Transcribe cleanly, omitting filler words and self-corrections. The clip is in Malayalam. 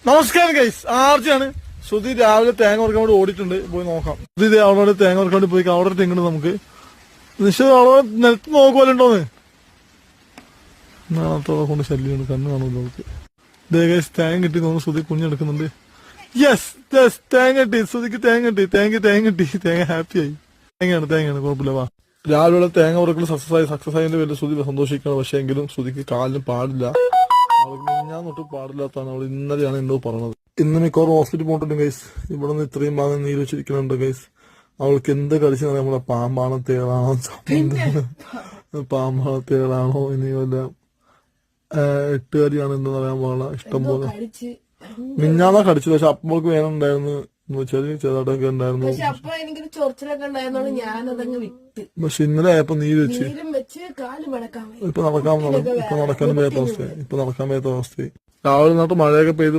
നമസ്കാരം ഗൈസ്, ആർജാണ്. ശ്രുതി രാവിലെ തേങ്ങ ഉറക്കാൻ വേണ്ടി ഓടിയിട്ടുണ്ട്, പോയി നോക്കാം. ശ്രുതി അവളോട് തേങ്ങ ഉറക്കാൻ വേണ്ടി പോയി അവിടെ തെങ്ങുണ്ട് നമുക്ക്. നിശ്ചയം അവളോട് നിലത്ത് നോക്കുമല്ലോന്ന് നാളത്തോടെ കൊണ്ട് ശല്യമാണ്, കണ്ണ് കാണുമല്ലോ അവൾക്ക്. ദേ ഗൈസ്, തേങ്ങ കിട്ടി തോന്നുന്നു. ശ്രുതി കുഞ്ഞെടുക്കുന്നുണ്ട്. യെസ് തേങ്ങ കിട്ടി, ശ്രുതിക്ക് തേങ്ങ കിട്ടി. തേങ്ങ കിട്ടി, തേങ്ങ ഹാപ്പിയായി. തേങ്ങയാണ് കുഴപ്പമില്ല. വാ, രാവിലെ തേങ്ങ ഉറക്കൽ സക്സസ് ആയതിന്റെ പേരിൽ ശ്രുതി സന്തോഷിക്കണം. പക്ഷെ എങ്കിലും ശ്രുതിക്ക് കാലിന് പാടില്ല. അവൾക്ക് ഞാൻ തൊട്ട് പാടില്ലാത്തതാണ്. അവൾ ഇന്നലെയാണ് എന്നോട് പറഞ്ഞത്. ഇന്ന് മിക്കവാറും ഹോസ്പിറ്റലിൽ പോയിട്ടുണ്ട് ഗൈസ്. ഇവിടെ നിന്ന് ഇത്രയും ഭാഗം നീര് വെച്ചിരിക്കുന്നുണ്ട് ഗൈസ്. അവൾക്ക് എന്ത് കടിച്ചെന്ന് അറിയാൻ നമ്മളെ പാമ്പാണോ തേളാണോ ഇനി വല്ല എട്ടുകാരിയാണ് എന്തെന്ന് അറിയാൻ പാടില്ല. ഇഷ്ടം പോലെ മിഞ്ഞാന്നാ കടിച്ചു. പക്ഷെ അപ്പോൾക്ക് വേനുണ്ടായിരുന്നു, ചെറുതായിട്ടൊക്കെ ഉണ്ടായിരുന്നു. പക്ഷെ ഇന്നലെ ആയപ്പോ നീര് വെച്ച് ഇപ്പൊ നടക്കാൻ വയ്യാത്ത അവസ്ഥയായി. രാവിലെ നട്ട് മഴയൊക്കെ പെയ്ത്